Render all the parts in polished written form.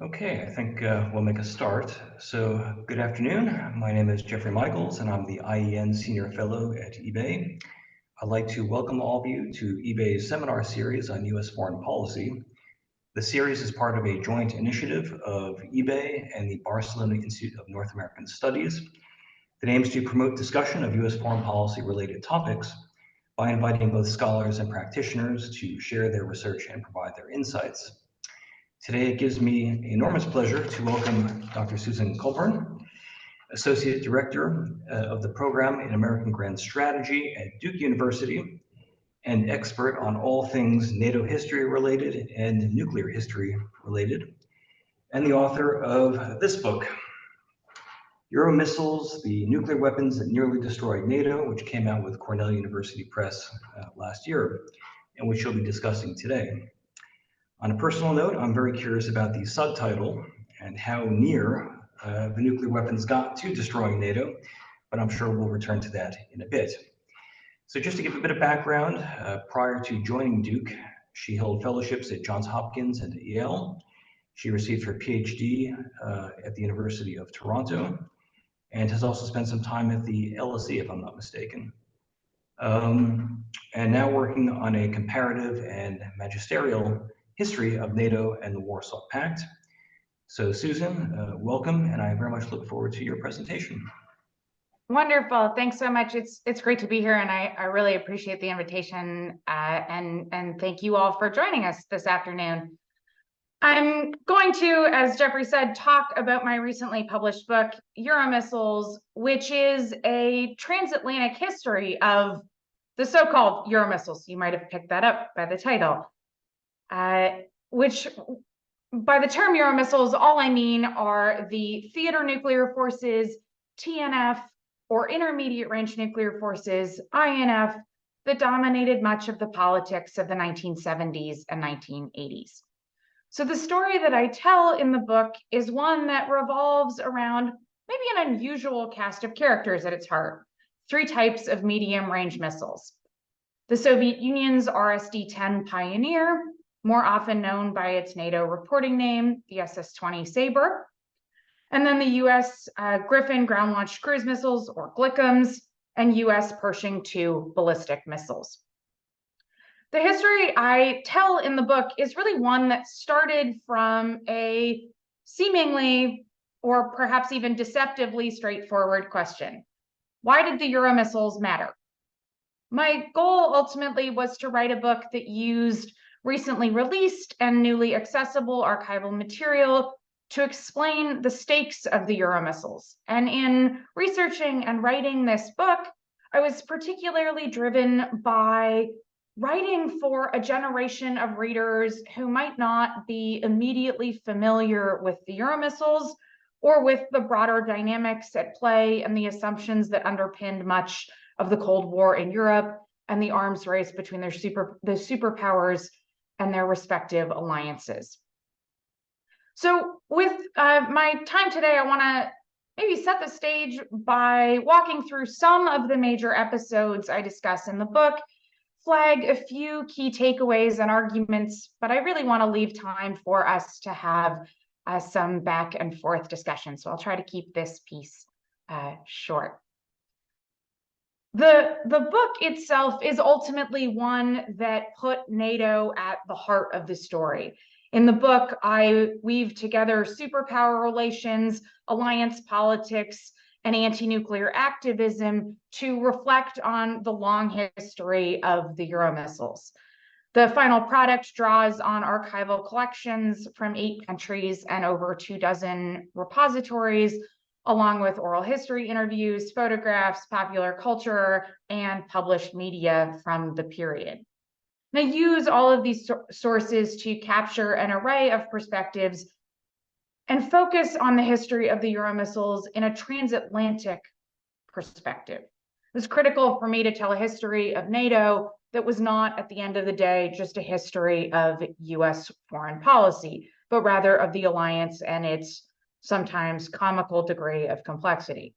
Okay, I think we'll make a start. So, good afternoon. My name is Jeffrey Michaels, and I'm the IEN Senior Fellow at eBay. I'd like to welcome all of you to eBay's seminar series on U.S. foreign policy. The series is part of a joint initiative of eBay and the Barcelona Institute of North American Studies that aims to promote discussion of U.S. foreign policy related topics by inviting both scholars and practitioners to share their research and provide their insights. Today, it gives me enormous pleasure to welcome Dr. Susan Colbourn, Associate Director of the Program in American Grand Strategy at Duke University, and expert on all things NATO history related and nuclear history related, and the author of this book, Euromissiles, the Nuclear Weapons That Nearly Destroyed NATO, which came out with Cornell University Press last year, and which she'll be discussing today. On a personal note, I'm very curious about the subtitle and how near the nuclear weapons got to destroying NATO, but I'm sure we'll return to that in a bit. So just to give a bit of background, prior to joining Duke, she held fellowships at Johns Hopkins and at Yale. She received her PhD at the University of Toronto and has also spent some time at the LSE, if I'm not mistaken. And now working on a comparative and magisterial history of NATO and the Warsaw Pact. So Susan, welcome, and I very much look forward to your presentation. Wonderful. Thanks so much. It's great to be here, and I really appreciate the invitation, and thank you all for joining us this afternoon. I'm going to, as Jeffrey said, talk about my recently published book, Euromissiles, which is a transatlantic history of the so-called Euromissiles. You might have picked that up by the title, which by the term Euromissiles, all I mean are the theater nuclear forces, TNF, or intermediate range nuclear forces, INF, that dominated much of the politics of the 1970s and 1980s. So the story that I tell in the book is one that revolves around maybe an unusual cast of characters at its heart: three types of medium-range missiles. The Soviet Union's RSD-10 Pioneer, more often known by its NATO reporting name, the SS-20 Sabre, and then the US Griffin ground-launched cruise missiles, or GLICMs, and US Pershing II ballistic missiles. The history I tell in the book is really one that started from a seemingly, or perhaps even deceptively straightforward question: why did the Euromissiles matter? My goal ultimately was to write a book that used recently released and newly accessible archival material to explain the stakes of the Euromissiles. And in researching and writing this book, I was particularly driven by writing for a generation of readers who might not be immediately familiar with the Euromissiles or with the broader dynamics at play and the assumptions that underpinned much of the Cold War in Europe and the arms race between the superpowers and their respective alliances. So with my time today, I want to maybe set the stage by walking through some of the major episodes I discuss in the book, flag a few key takeaways and arguments, but I really want to leave time for us to have some back and forth discussion. So I'll try to keep this piece short. The book itself is ultimately one that put NATO at the heart of the story. In the book, I weave together superpower relations, alliance politics, and anti-nuclear activism to reflect on the long history of the Euromissiles. The final product draws on archival collections from 8 countries and over 24 repositories, along with oral history interviews, photographs, popular culture, and published media from the period. And I use all of these sources to capture an array of perspectives and focus on the history of the Euromissiles in a transatlantic perspective. It was critical for me to tell a history of NATO that was not, at the end of the day, just a history of US foreign policy, but rather of the alliance and its sometimes comical degree of complexity.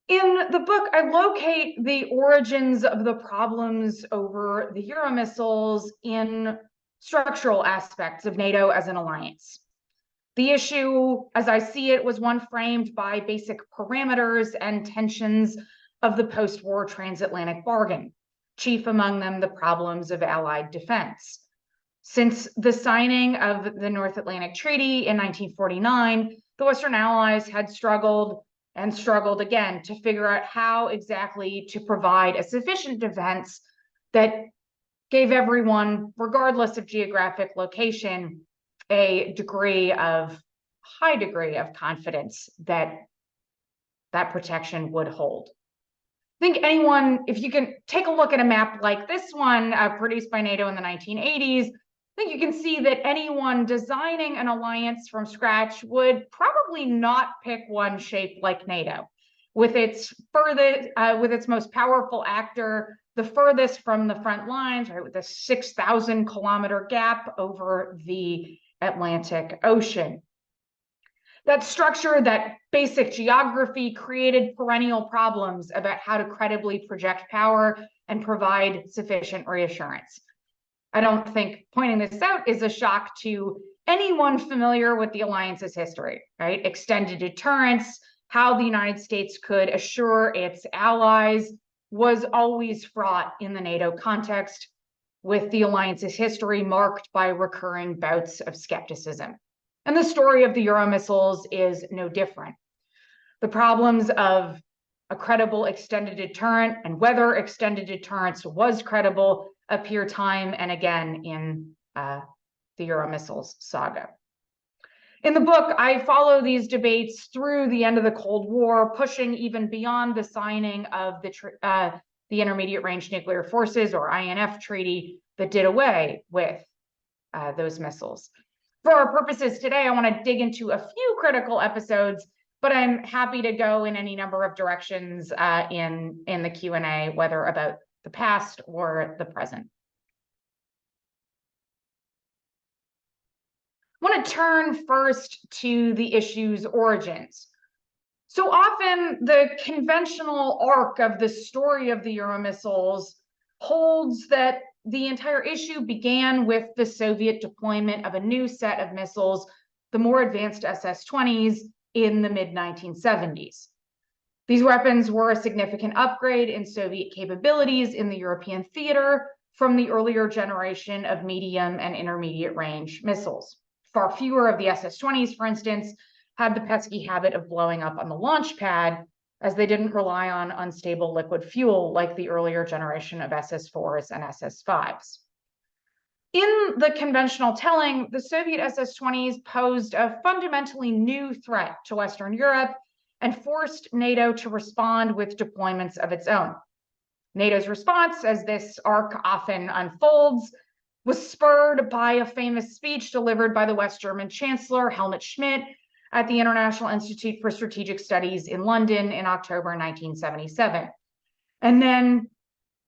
In the book, I locate the origins of the problems over the Euromissiles in structural aspects of NATO as an alliance. The issue, as I see it, was one framed by basic parameters and tensions of the post-war transatlantic bargain, chief among them the problems of Allied defense. Since the signing of the North Atlantic Treaty in 1949, the Western Allies had struggled and struggled again to figure out how exactly to provide a sufficient defense that gave everyone, regardless of geographic location, a high degree of confidence that that protection would hold. I think anyone, if you can take a look at a map like this one produced by NATO in the 1980s, I think you can see that anyone designing an alliance from scratch would probably not pick one shaped like NATO, with its most powerful actor the furthest from the front lines, right, with a 6,000-kilometer gap over the Atlantic Ocean. That structure, that basic geography, created perennial problems about how to credibly project power and provide sufficient reassurance. I don't think pointing this out is a shock to anyone familiar with the alliance's history, right? Extended deterrence, how the United States could assure its allies was always fraught in the NATO context, with the alliance's history marked by recurring bouts of skepticism. And the story of the Euromissiles is no different. The problems of a credible extended deterrent and whether extended deterrence was credible appear time and again in the Euromissiles saga. In the book, I follow these debates through the end of the Cold War, pushing even beyond the signing of the Intermediate Range Nuclear Forces, or INF Treaty, that did away with those missiles. For our purposes today, I want to dig into a few critical episodes, but I'm happy to go in any number of directions in the Q&A, whether about the past or the present. I want to turn first to the issue's origins. So often, the conventional arc of the story of the Euromissiles holds that the entire issue began with the Soviet deployment of a new set of missiles, the more advanced SS-20s, in the mid-1970s. These weapons were a significant upgrade in Soviet capabilities in the European theater from the earlier generation of medium and intermediate range missiles. Far fewer of the SS-20s, for instance, had the pesky habit of blowing up on the launch pad, as they didn't rely on unstable liquid fuel like the earlier generation of SS-4s and SS-5s. In the conventional telling, the Soviet SS-20s posed a fundamentally new threat to Western Europe and forced NATO to respond with deployments of its own. NATO's response, as this arc often unfolds, was spurred by a famous speech delivered by the West German Chancellor Helmut Schmidt at the International Institute for Strategic Studies in London in October 1977. And then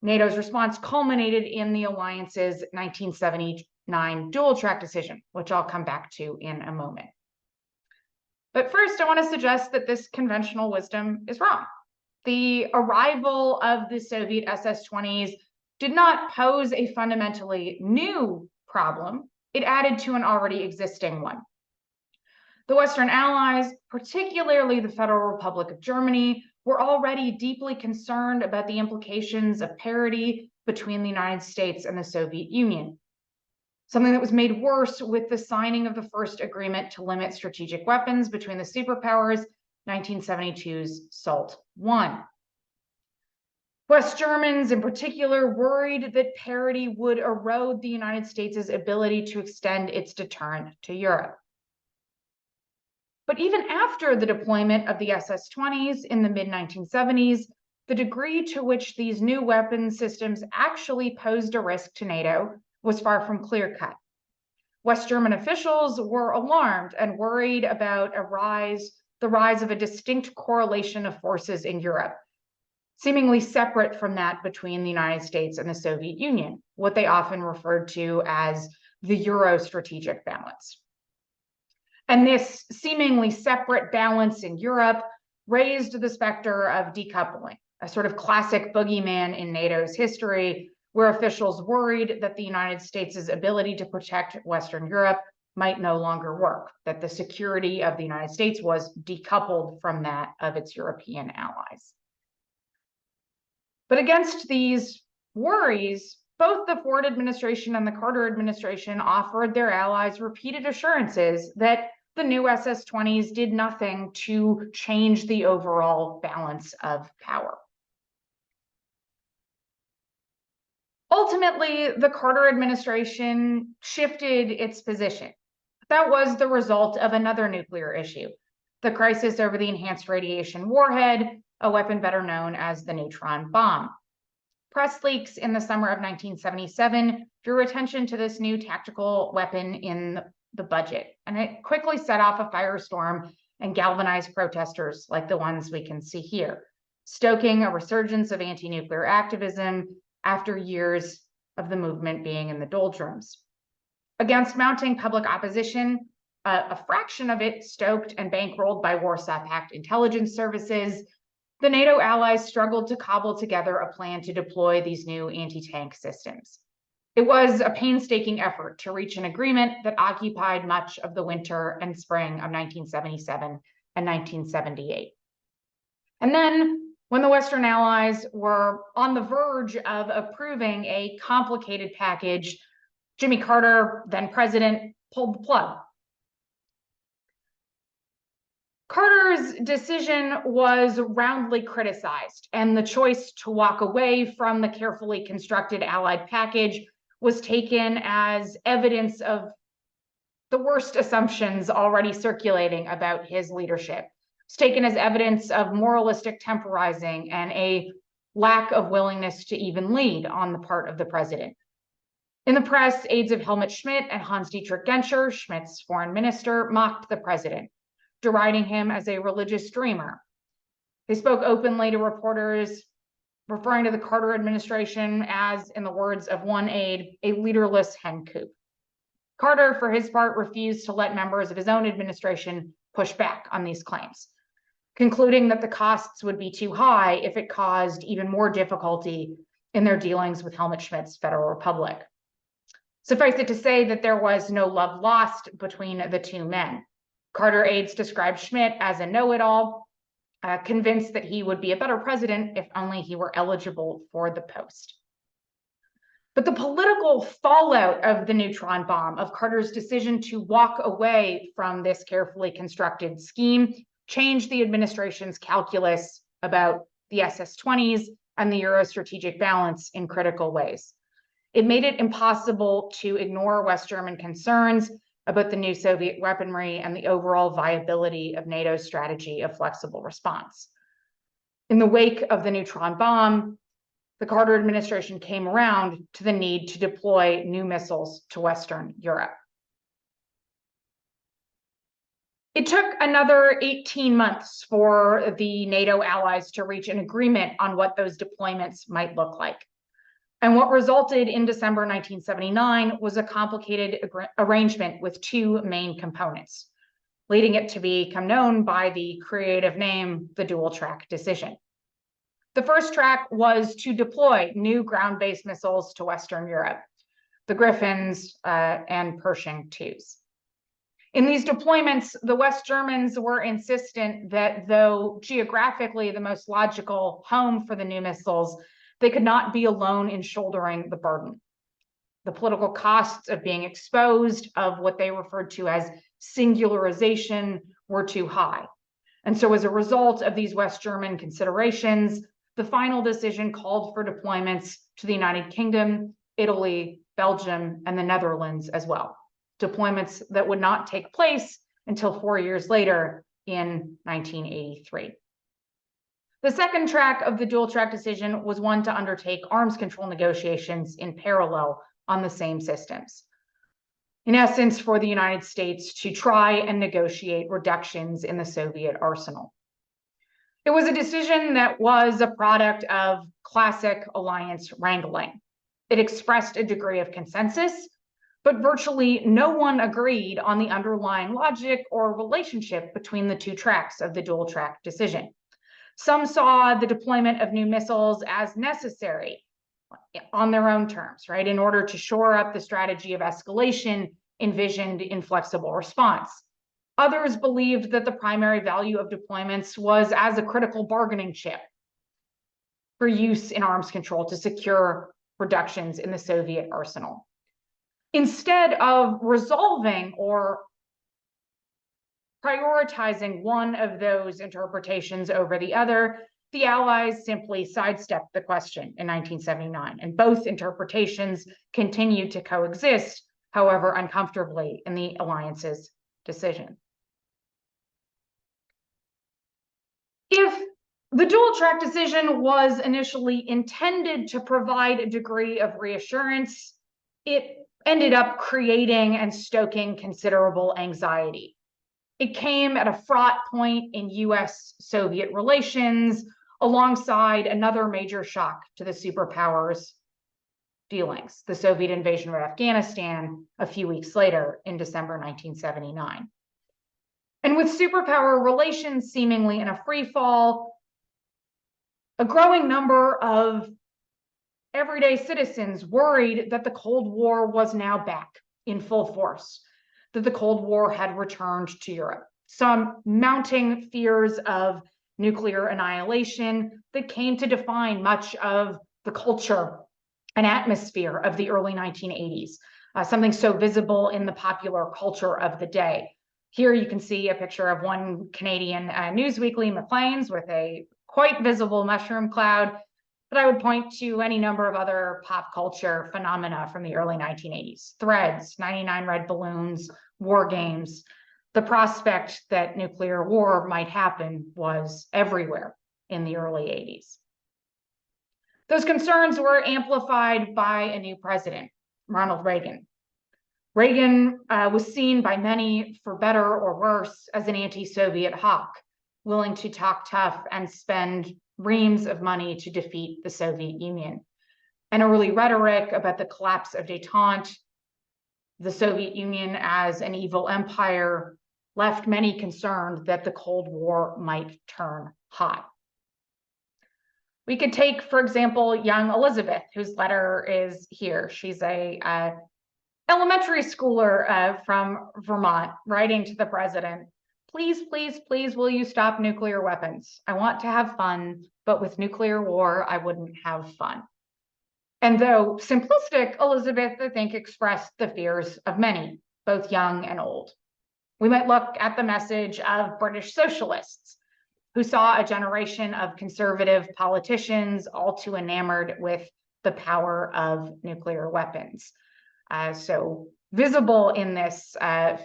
NATO's response culminated in the alliance's 1979 dual-track decision, which I'll come back to in a moment. But first, I want to suggest that this conventional wisdom is wrong. The arrival of the Soviet SS-20s did not pose a fundamentally new problem. It added to an already existing one. The Western Allies, particularly the Federal Republic of Germany, were already deeply concerned about the implications of parity between the United States and the Soviet Union, something that was made worse with the signing of the first agreement to limit strategic weapons between the superpowers, 1972's SALT I. West Germans, in particular, worried that parity would erode the United States' ability to extend its deterrent to Europe. But even after the deployment of the SS-20s in the mid-1970s, the degree to which these new weapon systems actually posed a risk to NATO was far from clear-cut. West German officials were alarmed and worried about the rise of a distinct correlation of forces in Europe, seemingly separate from that between the United States and the Soviet Union, what they often referred to as the Euro-strategic balance. And this seemingly separate balance in Europe raised the specter of decoupling, a sort of classic boogeyman in NATO's history, where officials worried that the United States' ability to protect Western Europe might no longer work, that the security of the United States was decoupled from that of its European allies. But against these worries, both the Ford administration and the Carter administration offered their allies repeated assurances that the new SS-20s did nothing to change the overall balance of power. Ultimately, the Carter administration shifted its position. That was the result of another nuclear issue, the crisis over the enhanced radiation warhead, a weapon better known as the neutron bomb. Press leaks in the summer of 1977 drew attention to this new tactical weapon in the budget, and it quickly set off a firestorm and galvanized protesters like the ones we can see here, stoking a resurgence of anti-nuclear activism after years of the movement being in the doldrums. Against mounting public opposition, a fraction of it stoked and bankrolled by Warsaw Pact intelligence services, the NATO allies struggled to cobble together a plan to deploy these new anti-tank systems. It was a painstaking effort to reach an agreement that occupied much of the winter and spring of 1977 and 1978. And then, when the Western allies were on the verge of approving a complicated package, Jimmy Carter, then president, pulled the plug. Carter's decision was roundly criticized, and the choice to walk away from the carefully constructed Allied package was taken as evidence of the worst assumptions already circulating about his leadership. It's taken as evidence of moralistic temporizing and a lack of willingness to even lead on the part of the president. In the press, aides of Helmut Schmidt and Hans-Dietrich Genscher, Schmidt's foreign minister, mocked the president, deriding him as a religious dreamer. They spoke openly to reporters, referring to the Carter administration as, in the words of one aide, a leaderless hencoop. Carter, for his part, refused to let members of his own administration push back on these claims, concluding that the costs would be too high if it caused even more difficulty in their dealings with Helmut Schmidt's Federal Republic. Suffice it to say that there was no love lost between the two men. Carter aides described Schmidt as a know-it-all, convinced that he would be a better president if only he were eligible for the post. But the political fallout of the neutron bomb, of Carter's decision to walk away from this carefully constructed scheme, changed the administration's calculus about the SS-20s and the Euro strategic balance in critical ways. It made it impossible to ignore West German concerns about the new Soviet weaponry and the overall viability of NATO's strategy of flexible response. In the wake of the neutron bomb, the Carter administration came around to the need to deploy new missiles to Western Europe. It took another 18 months for the NATO allies to reach an agreement on what those deployments might look like. And what resulted in December 1979 was a complicated arrangement with two main components, leading it to become known by the creative name, the dual-track decision. The first track was to deploy new ground-based missiles to Western Europe, the Griffins and Pershing IIs. In these deployments, the West Germans were insistent that though geographically the most logical home for the new missiles, they could not be alone in shouldering the burden. The political costs of being exposed, of what they referred to as singularization, were too high. And so as a result of these West German considerations, the final decision called for deployments to the United Kingdom, Italy, Belgium, and the Netherlands as well. Deployments that would not take place until 4 years later in 1983. The second track of the dual-track decision was one to undertake arms control negotiations in parallel on the same systems. In essence, for the United States to try and negotiate reductions in the Soviet arsenal. It was a decision that was a product of classic alliance wrangling. It expressed a degree of consensus, but virtually no one agreed on the underlying logic or relationship between the two tracks of the dual-track decision. Some saw the deployment of new missiles as necessary on their own terms, right, in order to shore up the strategy of escalation envisioned in flexible response. Others believed that the primary value of deployments was as a critical bargaining chip for use in arms control to secure reductions in the Soviet arsenal. Instead of resolving or prioritizing one of those interpretations over the other, the Allies simply sidestepped the question in 1979, and both interpretations continued to coexist, however uncomfortably, in the alliance's decision. If the dual track decision was initially intended to provide a degree of reassurance, it ended up creating and stoking considerable anxiety. It came at a fraught point in US-Soviet relations, alongside another major shock to the superpowers' dealings, the Soviet invasion of Afghanistan a few weeks later in December 1979. And with superpower relations seemingly in a free fall, a growing number of everyday citizens worried that the Cold War was now back in full force, that the Cold War had returned to Europe. Some mounting fears of nuclear annihilation that came to define much of the culture and atmosphere of the early 1980s, something so visible in the popular culture of the day. Here you can see a picture of one Canadian news weekly, Maclean's, with a quite visible mushroom cloud, but I would point to any number of other pop culture phenomena from the early 1980s. Threads, 99 red balloons, war games. The prospect that nuclear war might happen was everywhere in the early 80s. Those concerns were amplified by a new president, Ronald Reagan. Reagan was seen by many, for better or worse, as an anti-Soviet hawk, willing to talk tough and spend reams of money to defeat the Soviet Union. An early rhetoric about the collapse of détente, the Soviet Union as an evil empire, left many concerned that the Cold War might turn hot. We could take, for example, young Elizabeth, whose letter is here. She's a elementary schooler from Vermont, writing to the president, "Please, please, please, will you stop nuclear weapons? I want to have fun, but with nuclear war, I wouldn't have fun." And though simplistic, Elizabeth, I think, expressed the fears of many, both young and old. We might look at the message of British socialists, who saw a generation of conservative politicians all too enamored with the power of nuclear weapons. So visible in this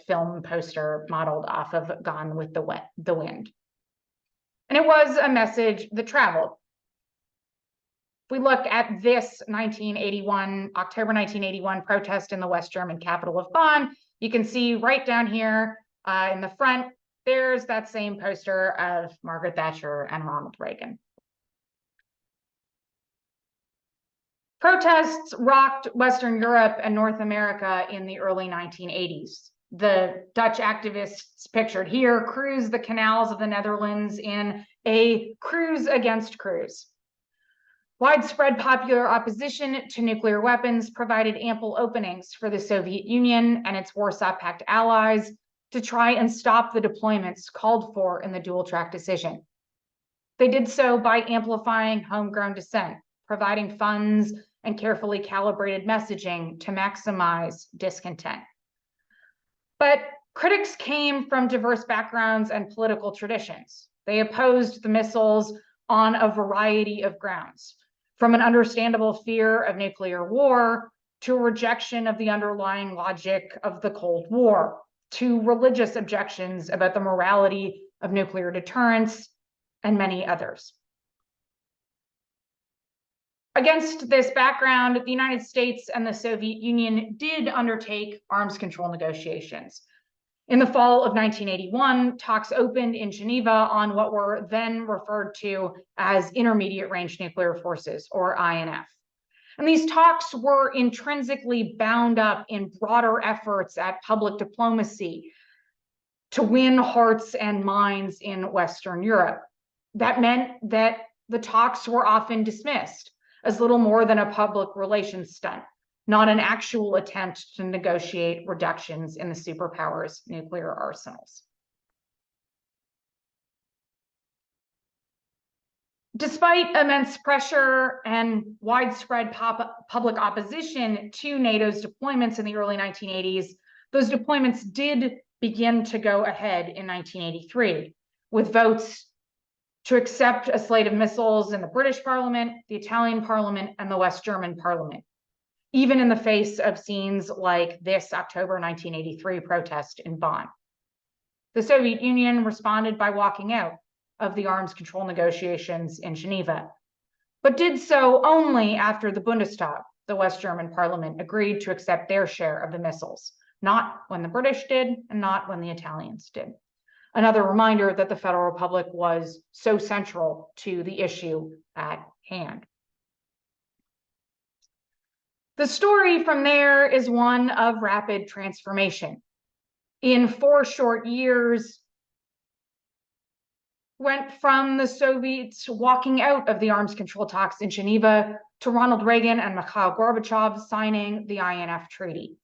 film poster modeled off of Gone with the Wind. And it was a message that traveled. If we look at this October 1981 protest in the West German capital of Bonn, you can see right down here in the front, there's that same poster of Margaret Thatcher and Ronald Reagan. Protests rocked Western Europe and North America in the early 1980s. The Dutch activists pictured here cruised the canals of the Netherlands in a cruise against cruise. Widespread popular opposition to nuclear weapons provided ample openings for the Soviet Union and its Warsaw Pact allies to try and stop the deployments called for in the dual track decision. They did so by amplifying homegrown dissent, providing funds and carefully calibrated messaging to maximize discontent. But critics came from diverse backgrounds and political traditions. They opposed the missiles on a variety of grounds, from an understandable fear of nuclear war to a rejection of the underlying logic of the Cold War, to religious objections about the morality of nuclear deterrence, and many others. Against this background, the United States and the Soviet Union did undertake arms control negotiations. In the fall of 1981, talks opened in Geneva on what were then referred to as intermediate range nuclear forces, or INF. And these talks were intrinsically bound up in broader efforts at public diplomacy to win hearts and minds in Western Europe. That meant that the talks were often dismissed as little more than a public relations stunt, not an actual attempt to negotiate reductions in the superpowers' nuclear arsenals. Despite immense pressure and widespread public opposition to NATO's deployments in the early 1980s, those deployments did begin to go ahead in 1983, with votes to accept a slate of missiles in the British Parliament, the Italian Parliament, and the West German Parliament, even in the face of scenes like this October 1983 protest in Bonn. The Soviet Union responded by walking out of the arms control negotiations in Geneva, but did so only after the Bundestag, the West German Parliament, agreed to accept their share of the missiles, not when the British did and not when the Italians did. Another reminder that the Federal Republic was so central to the issue at hand. The story from there is one of rapid transformation. In 4 short years, went from the Soviets walking out of the arms control talks in Geneva to Ronald Reagan and Mikhail Gorbachev signing the INF Treaty.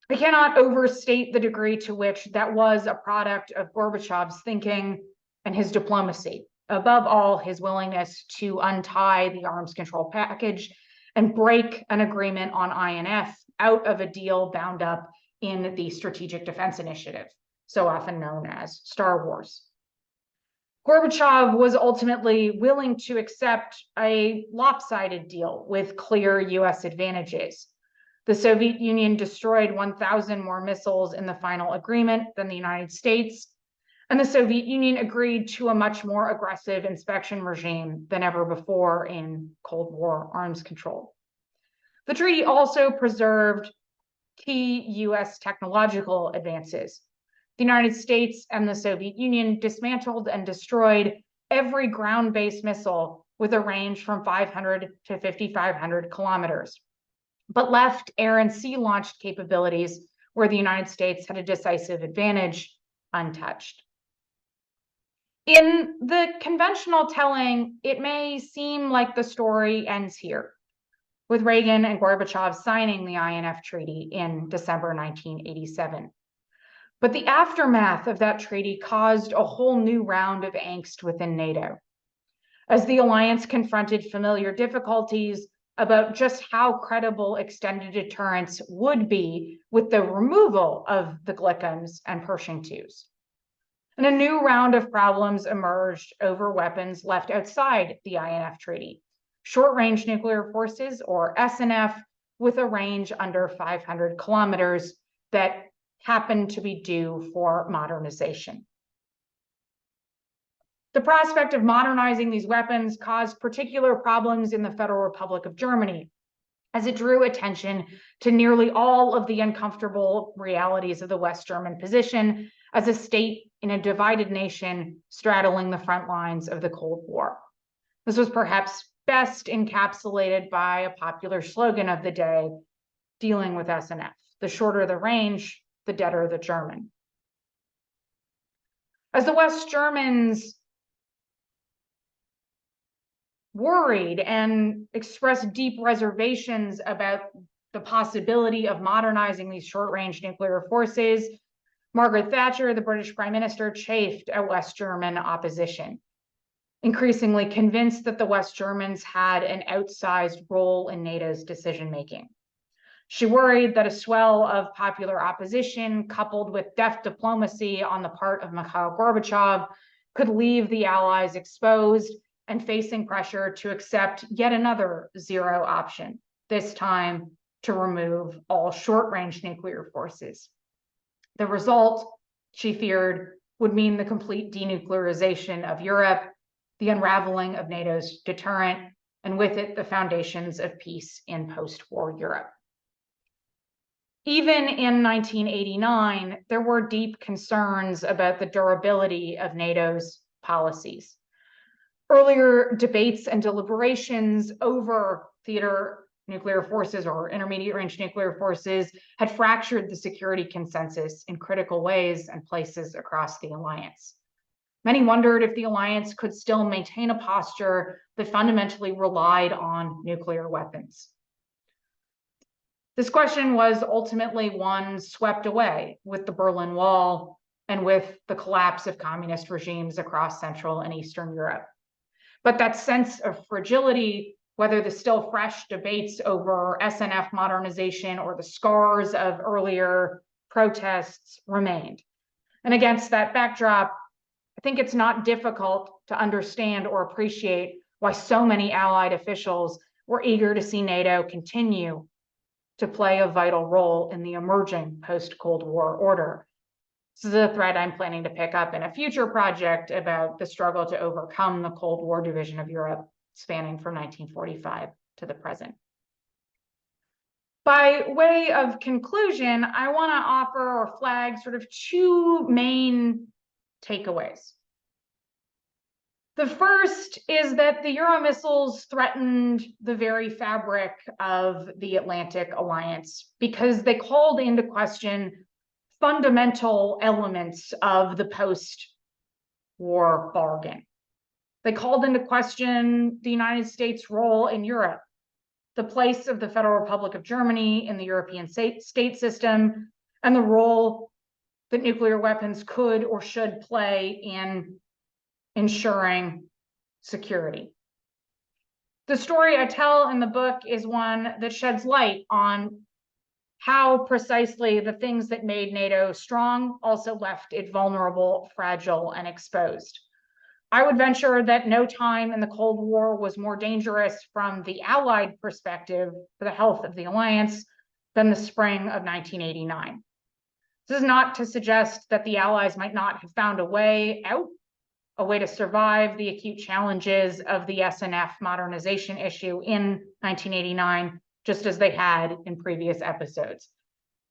I cannot overstate the degree to which that was a product of Gorbachev's thinking and his diplomacy, above all, his willingness to untie the arms control package and break an agreement on INF out of a deal bound up in the Strategic Defense Initiative, so often known as Star Wars. Gorbachev was ultimately willing to accept a lopsided deal with clear US advantages. The Soviet Union destroyed 1,000 more missiles in the final agreement than the United States, and the Soviet Union agreed to a much more aggressive inspection regime than ever before in Cold War arms control. The treaty also preserved key US technological advances. The United States and the Soviet Union dismantled and destroyed every ground-based missile with a range from 500 to 5,500 kilometers, but left air and sea launched capabilities where the United States had a decisive advantage untouched. In the conventional telling, it may seem like the story ends here, with Reagan and Gorbachev signing the INF Treaty in December 1987. But the aftermath of that treaty caused a whole new round of angst within NATO. As the alliance confronted familiar difficulties about just how credible extended deterrence would be with the removal of the Glickums and Pershing IIs. And a new round of problems emerged over weapons left outside the INF Treaty, short-range nuclear forces, or SNF, with a range under 500 kilometers that happened to be due for modernization. The prospect of modernizing these weapons caused particular problems in the Federal Republic of Germany, as it drew attention to nearly all of the uncomfortable realities of the West German position as a state in a divided nation straddling the front lines of the Cold War. This was perhaps best encapsulated by a popular slogan of the day dealing with SNF: the shorter the range, the deader the German. As the West Germans worried and expressed deep reservations about the possibility of modernizing these short-range nuclear forces, Margaret Thatcher, the British Prime Minister, chafed at West German opposition, increasingly convinced that the West Germans had an outsized role in NATO's decision-making. She worried that a swell of popular opposition, coupled with deft diplomacy on the part of Mikhail Gorbachev, could leave the Allies exposed and facing pressure to accept yet another zero option, this time to remove all short-range nuclear forces. The result, she feared, would mean the complete denuclearization of Europe, the unraveling of NATO's deterrent, and with it, the foundations of peace in post-war Europe. Even in 1989, there were deep concerns about the durability of NATO's policies. Earlier debates and deliberations over theater nuclear forces or intermediate range nuclear forces had fractured the security consensus in critical ways and places across the alliance. Many wondered if the alliance could still maintain a posture that fundamentally relied on nuclear weapons. This question was ultimately one swept away with the Berlin Wall and with the collapse of communist regimes across Central and Eastern Europe. But that sense of fragility, whether the still fresh debates over SNF modernization or the scars of earlier protests, remained. And against that backdrop, I think it's not difficult to understand or appreciate why so many Allied officials were eager to see NATO continue to play a vital role in the emerging post-Cold War order. This is a thread I'm planning to pick up in a future project about the struggle to overcome the Cold War division of Europe, spanning from 1945 to the present. By way of conclusion, I want to offer or flag sort of two main takeaways. The first is that the Euromissiles threatened the very fabric of the Atlantic Alliance because they called into question fundamental elements of the post-war bargain. They called into question the United States' role in Europe, the place of the Federal Republic of Germany in the European state system, and the role that nuclear weapons could or should play in ensuring security. The story I tell in the book is one that sheds light on how precisely the things that made NATO strong also left it vulnerable, fragile, and exposed. I would venture that no time in the Cold War was more dangerous from the Allied perspective for the health of the alliance than the spring of 1989. This is not to suggest that the Allies might not have found a way out, a way to survive the acute challenges of the SNF modernization issue in 1989, just as they had in previous episodes,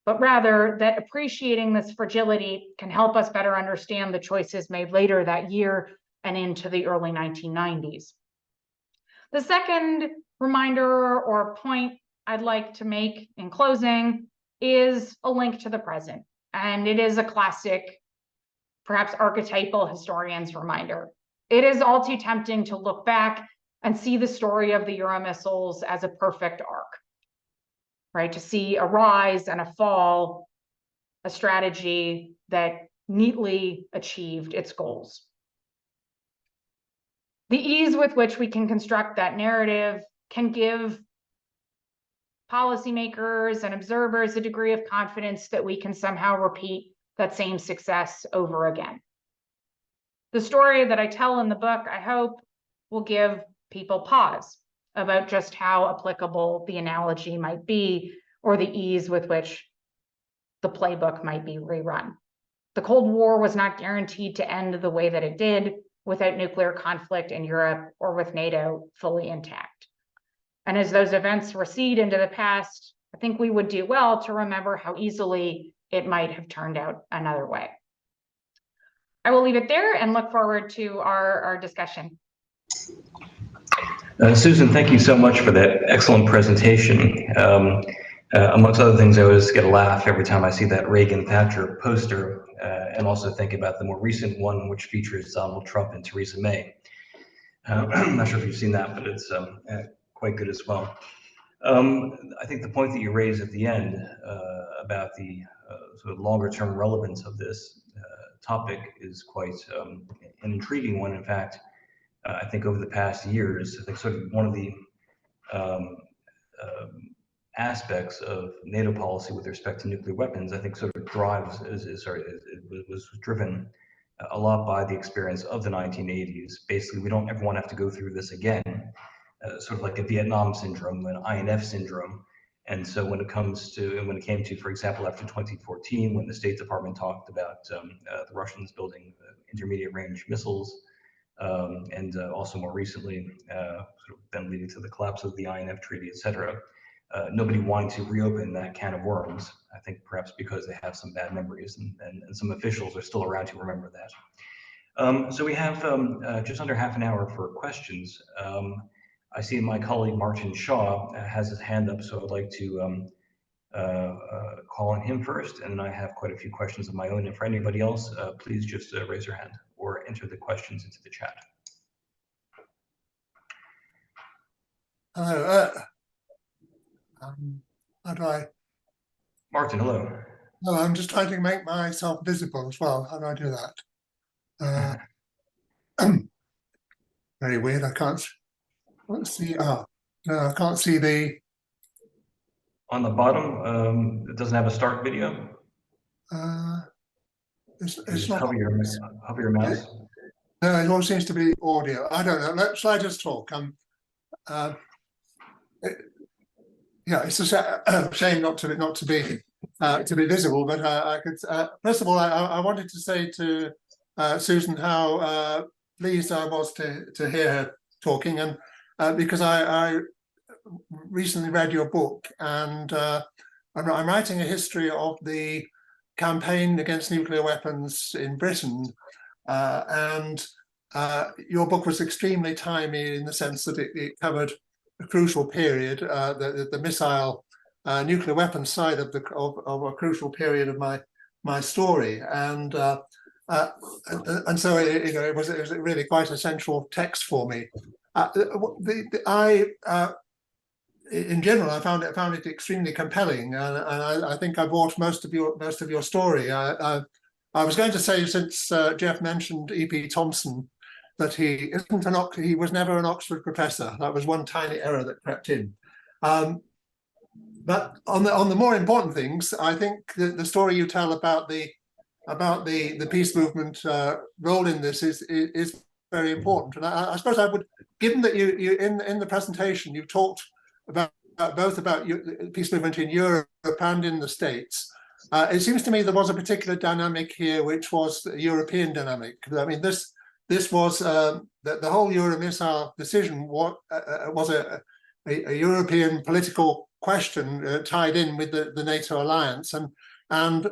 but rather that appreciating this fragility can help us better understand the choices made later that year and into the early 1990s. The second reminder or point I'd like to make in closing is a link to the present, and it is a classic, perhaps archetypal historian's reminder. It is all too tempting to look back and see the story of the Euromissiles as a perfect arc, right? To see a rise and a fall, a strategy that neatly achieved its goals. The ease with which we can construct that narrative can give policymakers and observers a degree of confidence that we can somehow repeat that same success over again. The story that I tell in the book, I hope, will give people pause about just how applicable the analogy might be or the ease with which the playbook might be rerun. The Cold War was not guaranteed to end the way that it did without nuclear conflict in Europe or with NATO fully intact. And as those events recede into the past, I think we would do well to remember how easily it might have turned out another way. I will leave it there and look forward to our discussion. Susan, thank you so much for that excellent presentation. Amongst other things, I always get a laugh every time I see that Reagan-Thatcher poster, and also think about the more recent one, which features Donald Trump and Theresa May. I'm not sure if you've seen that, but it's quite good as well. I think the point that you raised at the end about the sort of longer-term relevance of this topic is quite an intriguing one. In fact, I think over the past years, I think sort of one of the aspects of NATO policy with respect to nuclear weapons, I think sort of was driven a lot by the experience of the 1980s. Basically, we don't ever want to have to go through this again, sort of like a Vietnam syndrome, an INF syndrome. And so when it came to, for example, after 2014, when the State Department talked about the Russians building intermediate range missiles, and also more recently, sort of then leading to the collapse of the INF Treaty, et cetera, nobody wanted to reopen that can of worms. I think perhaps because they have some bad memories, and some officials are still around to remember that. So we have just under half an hour for questions. I see my colleague Martin Shaw has his hand up, so I'd like to call on him first, and then I have quite a few questions of my own. And for anybody else, please just raise your hand. or enter the questions into the chat. Hello. How do I? Martin, hello. No, I'm just trying to make myself visible as well. How do I do that? Very weird. I can't. Let's see. Oh, no, I can't see the. On the bottom, it doesn't have a start video. It's not. Hover your mouse. No, it all seems to be audio. I don't know. Shall I just talk? Yeah, it's a shame not to be visible, but I could. First of all, I wanted to say to Susan how pleased I was to hear her talking, and because I recently read your book, and I'm writing a history of the campaign against nuclear weapons in Britain, and your book was extremely timely in the sense that it covered a crucial period, the missile nuclear weapons side of a crucial period of my story, and so it was really quite a central text for me. In general, I found it extremely compelling, and I think I bought most of your story. I was going to say, since Jeff mentioned E.P. Thompson, that he was never an Oxford professor. That was one tiny error that crept in. But on the more important things, I think the story you tell about the peace movement role in this is very important. And I suppose I would, given that you in the presentation you talked both about peace movement in Europe and in the States. It seems to me there was a particular dynamic here, which was the European dynamic. I mean, this was the whole Euromissile decision was a European political question tied in with the NATO alliance, and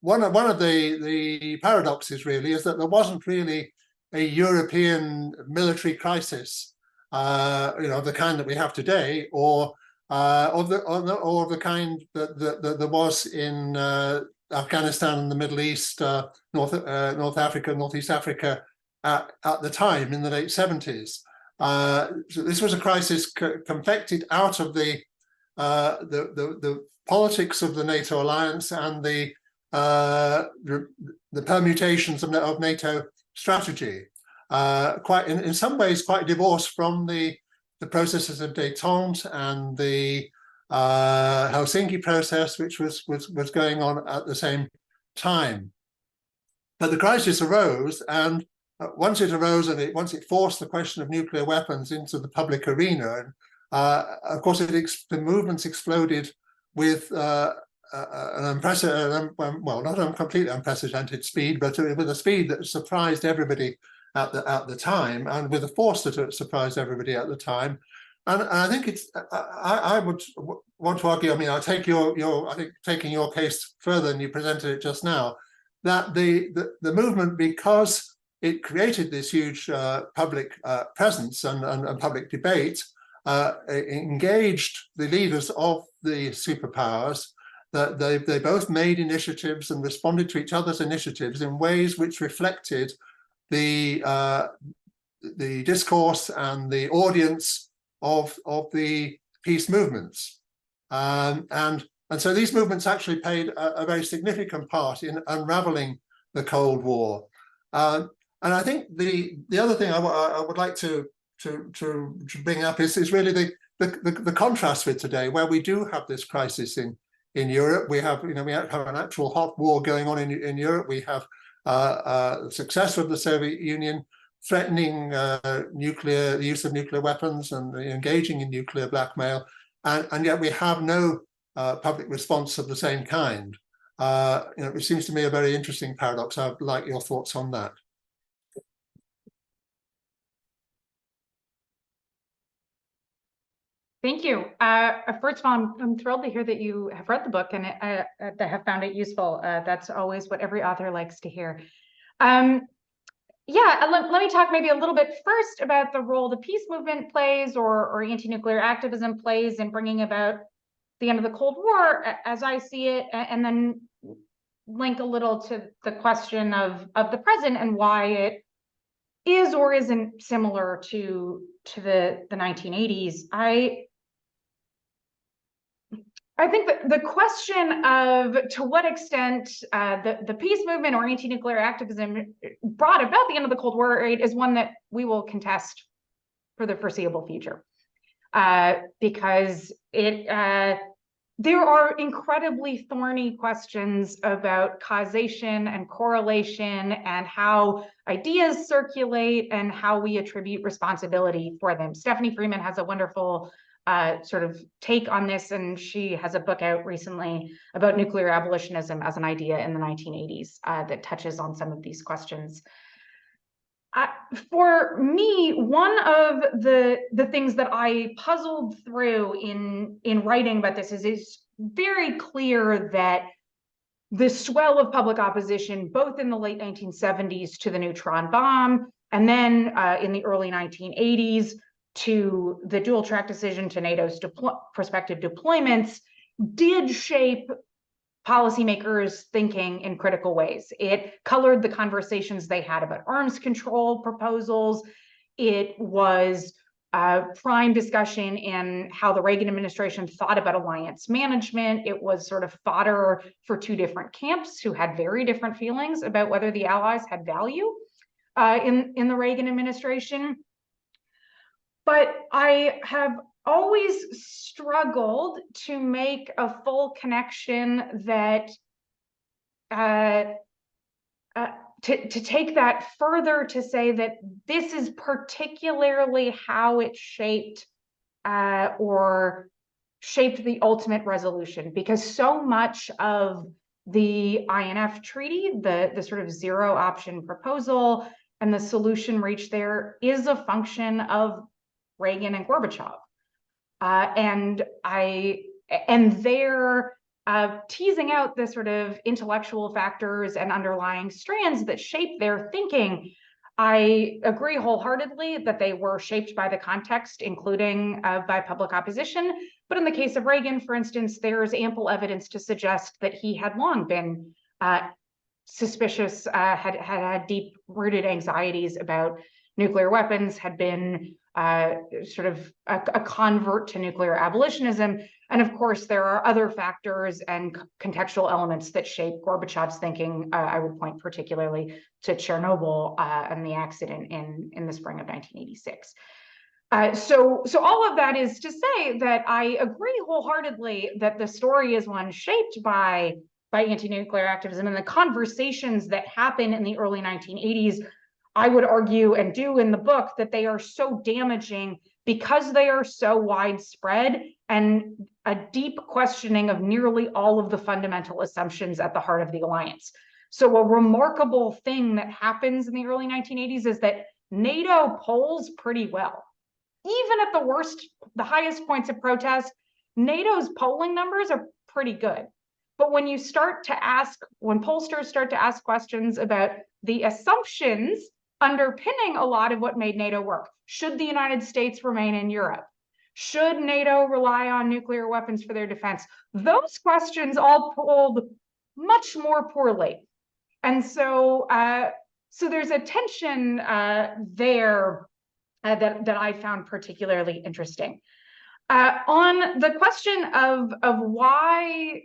one of the paradoxes really is that there wasn't really a European military crisis, of the kind that we have today, or of the kind that there was in Afghanistan and the Middle East, North Africa, Northeast Africa at the time in the late 70s. So this was a crisis confected out of the politics of the NATO alliance and the permutations of NATO strategy. Quite in some ways quite divorced from the processes of détente and the Helsinki process, which was going on at the same time. But the crisis arose, and once it arose and once it forced the question of nuclear weapons into the public arena, of course the movements exploded with an unprecedented, well, not a completely unprecedented speed, but with a speed that surprised everybody at the time, and with a force that surprised everybody at the time. And I think it's, I would want to argue, I mean, I think taking your case further than you presented it just now, that the movement, because it created this huge public presence and public debate, engaged the leaders of the superpowers, that they both made initiatives and responded to each other's initiatives in ways which reflected the discourse and the audience of the peace movements, and so these movements actually played a very significant part in unraveling the Cold War. And I think the other thing I would like to bring up is really the contrast with today, where we do have this crisis in Europe. We have an actual hot war going on in Europe. We have the success of the Soviet Union threatening the use of nuclear weapons and engaging in nuclear blackmail, and yet we have no public response of the same kind. It seems to me a very interesting paradox. I'd like your thoughts on that. Thank you. First of all, I'm thrilled to hear that you have read the book and that have found it useful. That's always what every author likes to hear. Yeah, let me talk maybe a little bit first about the role the peace movement plays, or anti-nuclear activism plays in bringing about the end of the Cold War, as I see it, and then link a little to the question of the present and why it is or isn't similar to the 1980s. I think that the question of to what extent the peace movement or anti-nuclear activism brought about the end of the Cold War is one that we will contest for the foreseeable future, because there are incredibly thorny questions about causation and correlation and how ideas circulate and how we attribute responsibility for them. Stephanie Freeman has a wonderful sort of take on this, and she has a book out recently about nuclear abolitionism as an idea in the 1980s that touches on some of these questions. For me, one of the things that I puzzled through in writing about this is very clear that the swell of public opposition, both in the late 1970s to the neutron bomb, and then in the early 1980s to the dual track decision to NATO's prospective deployments, did shape policymakers' thinking in critical ways. It colored the conversations they had about arms control proposals. It was prime discussion in how the Reagan administration thought about alliance management. It was sort of fodder for two different camps who had very different feelings about whether the Allies had value in the Reagan administration. But I have always struggled to make a full connection that to take that further to say that this is particularly how it shaped or shaped the ultimate resolution, because so much of the INF Treaty, the sort of zero option proposal and the solution reached there is a function of Reagan and Gorbachev. And they're teasing out the sort of intellectual factors and underlying strands that shape their thinking. I agree wholeheartedly that they were shaped by the context, including by public opposition. But in the case of Reagan, for instance, there's ample evidence to suggest that he had long been suspicious, had deep-rooted anxieties about nuclear weapons, had been sort of a convert to nuclear abolitionism. And of course, there are other factors and contextual elements that shape Gorbachev's thinking. I would point particularly to Chernobyl and the accident in the spring of 1986. So all of that is to say that I agree wholeheartedly that the story is one shaped by anti-nuclear activism, and the conversations that happen in the early 1980s, I would argue and do in the book that they are so damaging because they are so widespread and a deep questioning of nearly all of the fundamental assumptions at the heart of the alliance. So a remarkable thing that happens in the early 1980s is that NATO polls pretty well. Even at the worst, the highest points of protest, NATO's polling numbers are pretty good. But when you start to ask, when pollsters start to ask questions about the assumptions underpinning a lot of what made NATO work, should the United States remain in Europe? Should NATO rely on nuclear weapons for their defense? Those questions all polled much more poorly. And so, so there's a tension there that I found particularly interesting. On the question of why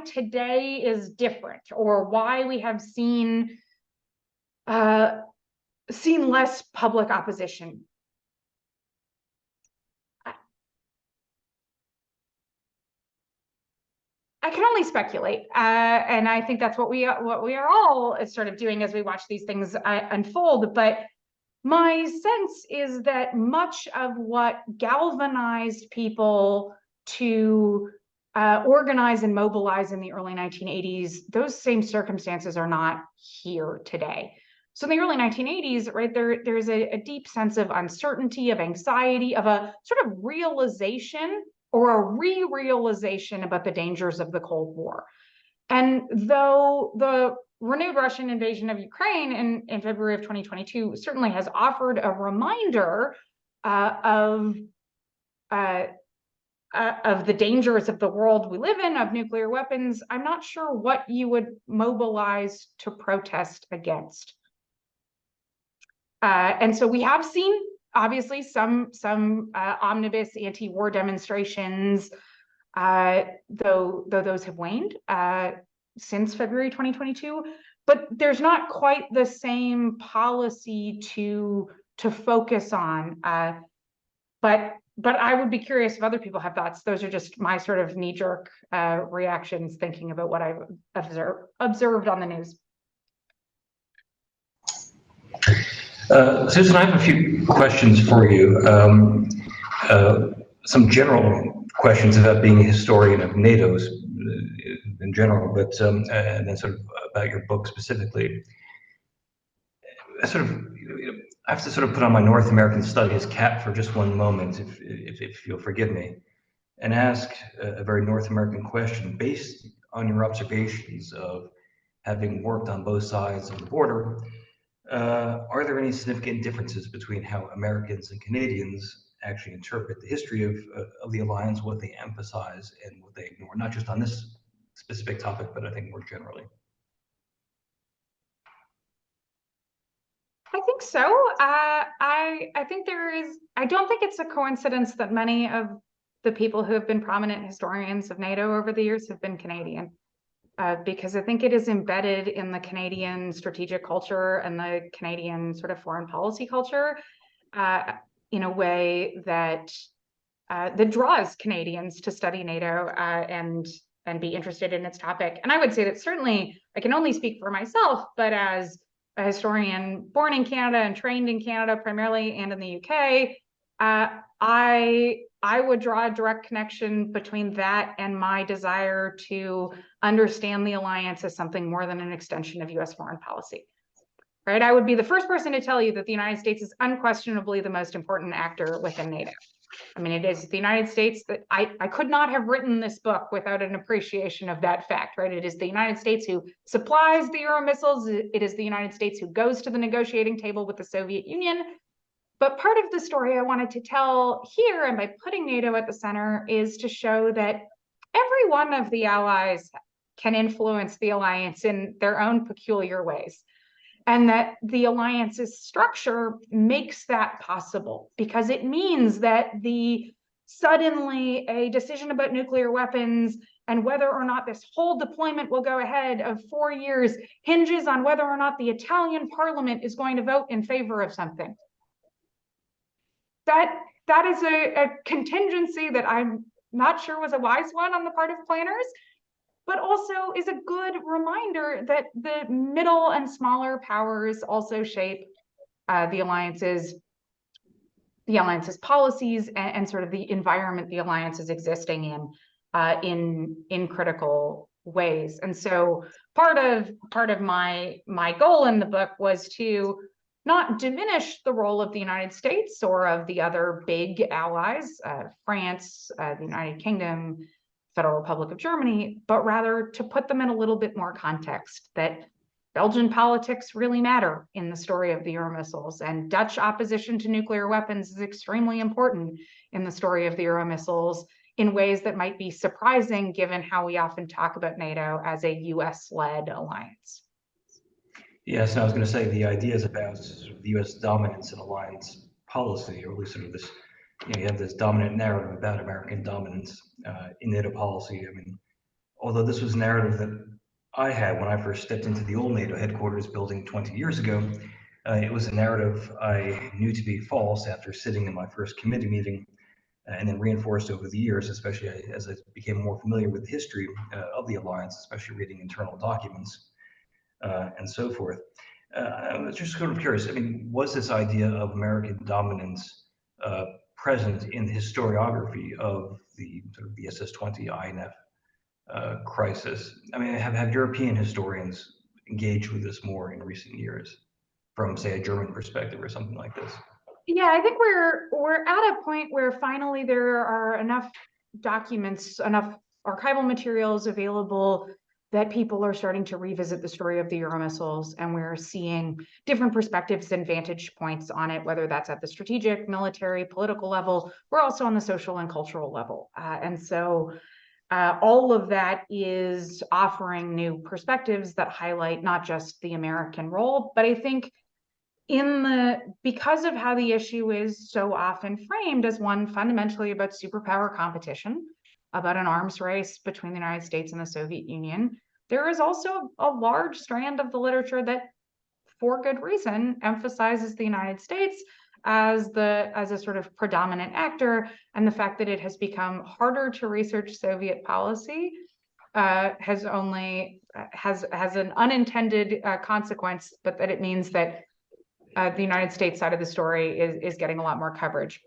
today is different, or why we have seen less public opposition. I can only speculate, and I think that's what we are all sort of doing as we watch these things unfold. But my sense is that much of what galvanized people to organize and mobilize in the early 1980s, those same circumstances are not here today. So in the early 1980s, right, there's a deep sense of uncertainty, of anxiety, of a sort of realization or a re-realization about the dangers of the Cold War. And though the renewed Russian invasion of Ukraine in February of 2022 certainly has offered a reminder of of the dangers of the world we live in, of nuclear weapons, I'm not sure what you would mobilize to protest against. And so we have seen, obviously, some omnibus anti-war demonstrations, though those have waned since February 2022. But there's not quite the same policy to focus on. But I would be curious if other people have thoughts. Those are just my sort of knee-jerk reactions, thinking about what I've observed on the news. Susan, I have a few questions for you. Some general questions about being a historian of NATO's in general, but and then sort of about your book specifically. I have to sort of put on my North American studies cap for just one moment, if you'll forgive me, and ask a very North American question based on your observations of having worked on both sides of the border. Are there any significant differences between how Americans and Canadians actually interpret the history of the alliance, what they emphasize and what they ignore, not just on this specific topic, but I think more generally? I think so. I think I don't think it's a coincidence that many of the people who have been prominent historians of NATO over the years have been Canadian. Because I think it is embedded in the Canadian strategic culture and the Canadian sort of foreign policy culture in a way that draws Canadians to study NATO and be interested in its topic. And I would say that certainly, I can only speak for myself, but as a historian born in Canada and trained in Canada primarily and in the UK, I would draw a direct connection between that and my desire to understand the alliance as something more than an extension of US foreign policy. Right? I would be the first person to tell you that the United States is unquestionably the most important actor within NATO. I mean, it is the United States that I could not have written this book without an appreciation of that fact, right? It is the United States who supplies the Euromissiles. It is the United States who goes to the negotiating table with the Soviet Union. But part of the story I wanted to tell here, and by putting NATO at the center, is to show that every one of the allies can influence the alliance in their own peculiar ways. And that the alliance's structure makes that possible, because it means that suddenly a decision about nuclear weapons and whether or not this whole deployment will go ahead of 4 years hinges on whether or not the Italian parliament is going to vote in favor of something. That is a contingency that I'm not sure was a wise one on the part of planners, but also is a good reminder that the middle and smaller powers also shape the alliance's policies and sort of the environment the alliance is existing in critical ways. And so part of my goal in the book was to not diminish the role of the United States or of the other big allies, France, the United Kingdom, Federal Republic of Germany, but rather to put them in a little bit more context, that Belgian politics really matter in the story of the Euromissiles, and Dutch opposition to nuclear weapons is extremely important in the story of the Euromissiles in ways that might be surprising given how we often talk about NATO as a US-led alliance. Yes, and I was going to say the ideas about the U.S. dominance in alliance policy, or at least sort of this, you have this dominant narrative about American dominance in NATO policy. I mean, although this was a narrative that I had when I first stepped into the old NATO headquarters building 20 years ago, it was a narrative I knew to be false after sitting in my first committee meeting, and then reinforced over the years, especially as I became more familiar with the history of the alliance, especially reading internal documents. And so forth. I was just sort of curious. I mean, was this idea of American dominance present in the historiography of the sort of the SS-20 INF crisis? I mean, have European historians engaged with this more in recent years, from say a German perspective or something like this? Yeah, I think we're at a point where finally there are enough documents, enough archival materials available that people are starting to revisit the story of the Euromissiles, and we're seeing different perspectives and vantage points on it, whether that's at the strategic, military, political level, or also on the social and cultural level. And so all of that is offering new perspectives that highlight not just the American role, but I think because of how the issue is so often framed as one fundamentally about superpower competition, about an arms race between the United States and the Soviet Union, there is also a large strand of the literature that, for good reason, emphasizes the United States as a sort of predominant actor, and the fact that it has become harder to research Soviet policy has an unintended consequence, but that it means that the United States side of the story is getting a lot more coverage.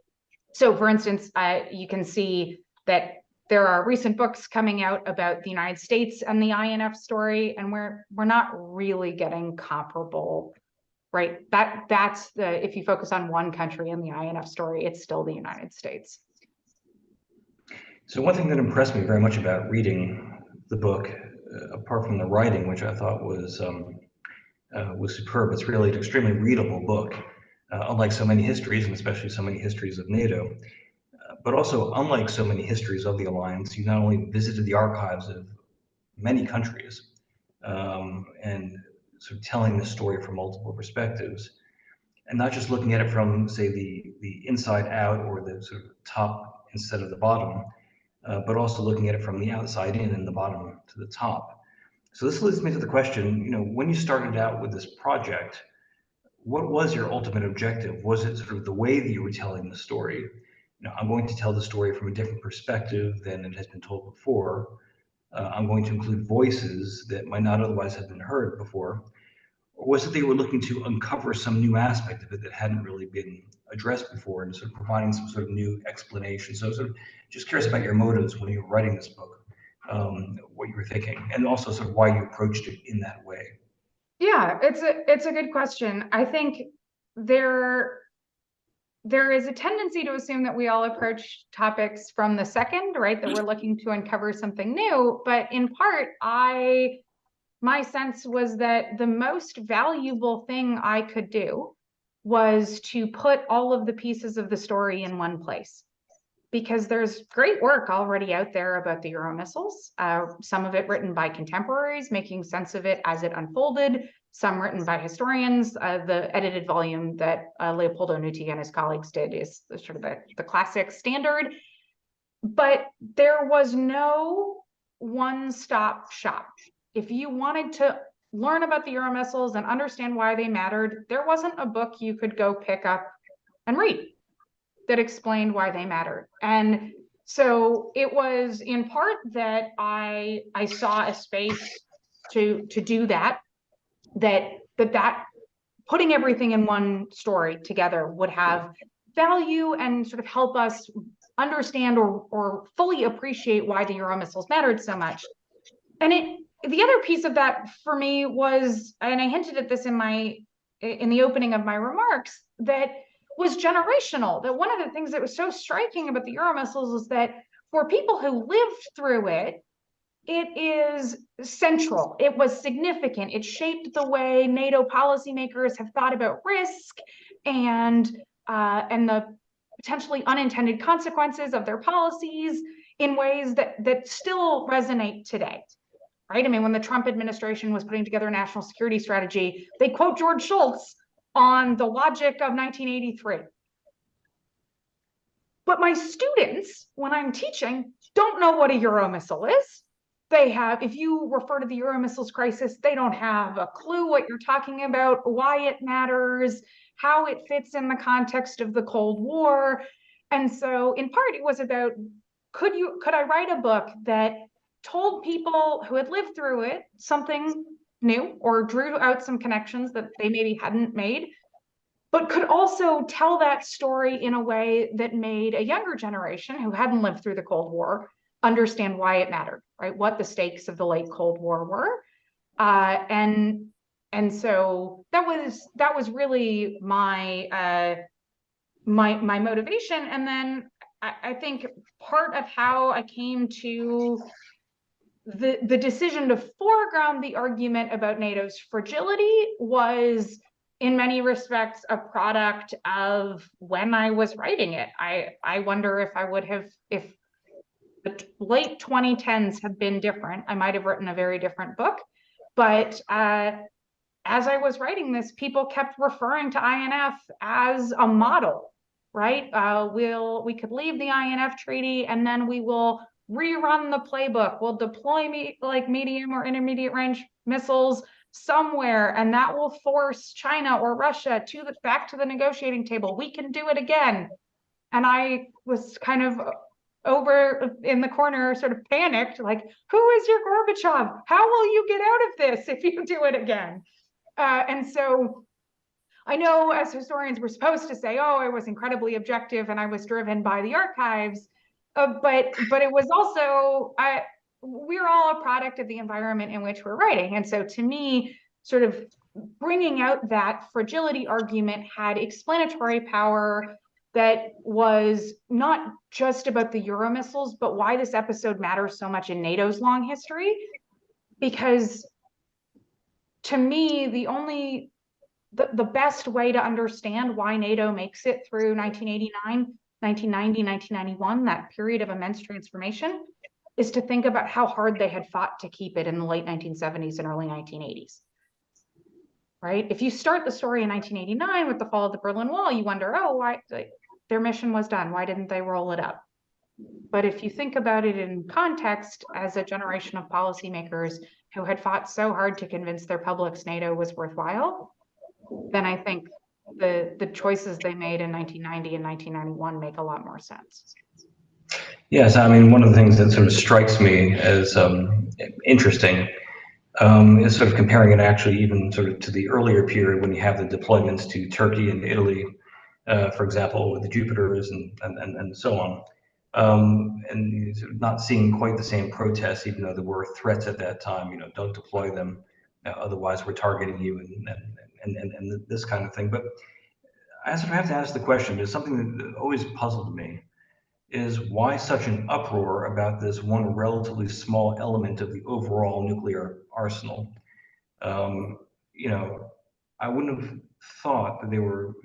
So, for instance, you can see that there are recent books coming out about the United States and the INF story, and we're not really getting comparable, right? That's if you focus on one country in the INF story, it's still the United States. So one thing that impressed me very much about reading the book, apart from the writing, which I thought was superb, it's really an extremely readable book, unlike so many histories, and especially so many histories of NATO. But also, unlike so many histories of the alliance, you not only visited the archives of many countries and sort of telling the story from multiple perspectives, and not just looking at it from, say, the inside out or the sort of top instead of the bottom, but also looking at it from the outside in and the bottom to the top. So this leads me to the question, when you started out with this project, what was your ultimate objective? Was it sort of the way that you were telling the story? I'm going to tell the story from a different perspective than it has been told before. I'm going to include voices that might not otherwise have been heard before. Or was it they were looking to uncover some new aspect of it that hadn't really been addressed before and sort of providing some sort of new explanation? So sort of just curious about your motives when you were writing this book, what you were thinking, and also sort of why you approached it in that way. Yeah, it's a good question. I think there is a tendency to assume that we all approach topics from the second, right? That we're looking to uncover something new. But in part, my sense was that the most valuable thing I could do was to put all of the pieces of the story in one place. Because there's great work already out there about the Euromissiles, some of it written by contemporaries, making sense of it as it unfolded, some written by historians. The edited volume that Leopoldo Nuti and his colleagues did is sort of the classic standard. But there was no one-stop shop. If you wanted to learn about the Euromissiles and understand why they mattered, there wasn't a book you could go pick up and read that explained why they mattered. And so it was in part that I saw a space to do that putting everything in one story together would have value and sort of help us understand or fully appreciate why the Euromissiles mattered so much. And the other piece of that for me was, and I hinted at this in the opening of my remarks, that was generational. That one of the things that was so striking about the Euromissiles is that for people who lived through it, it is central. It was significant. It shaped the way NATO policymakers have thought about risk and the potentially unintended consequences of their policies in ways that still resonate today. Right? I mean, when the Trump administration was putting together a national security strategy, they quote George Shultz on the logic of 1983. But my students, when I'm teaching, don't know what a Euromissile is. If you refer to the Euromissiles crisis, they don't have a clue what you're talking about, why it matters, how it fits in the context of the Cold War. And so in part, it was about, could I write a book that told people who had lived through it something new or drew out some connections that they maybe hadn't made, but could also tell that story in a way that made a younger generation who hadn't lived through the Cold War understand why it mattered, right? What the stakes of the late Cold War were. And so that was really my motivation. And then I think part of how I came to the decision to foreground the argument about NATO's fragility was in many respects a product of when I was writing it. I wonder if I would have, if the late 2010s had been different, I might have written a very different book. But as I was writing this, people kept referring to INF as a model, right? We could leave the INF Treaty and then we will rerun the playbook. We'll deploy medium or intermediate range missiles somewhere, and that will force China or Russia back to the negotiating table. We can do it again. And I was kind of over in the corner, sort of panicked, like, who is your Gorbachev? How will you get out of this if you do it again? And so I know as historians we're supposed to say, oh, I was incredibly objective and I was driven by the archives, but it was also, we're all a product of the environment in which we're writing. And so to me, sort of bringing out that fragility argument had explanatory power that was not just about the Euromissiles, but why this episode matters so much in NATO's long history. Because to me, the best way to understand why NATO makes it through 1989, 1990, 1991, that period of immense transformation, is to think about how hard they had fought to keep it in the late 1970s and early 1980s. Right? If you start the story in 1989 with the fall of the Berlin Wall, you wonder, oh, why their mission was done? Why didn't they roll it up? But if you think about it in context as a generation of policymakers who had fought so hard to convince their publics NATO was worthwhile, then I think the choices they made in 1990 and 1991 make a lot more sense. Yes, I mean, one of the things that sort of strikes me as interesting is sort of comparing it actually even sort of to the earlier period when you have the deployments to Turkey and Italy, for example, with the Jupiters and so on. And not seeing quite the same protests, even though there were threats at that time, don't deploy them, otherwise we're targeting you and this kind of thing. But I sort of have to ask the question, there's something that always puzzled me, is why such an uproar about this one relatively small element of the overall nuclear arsenal? I wouldn't have thought that they were,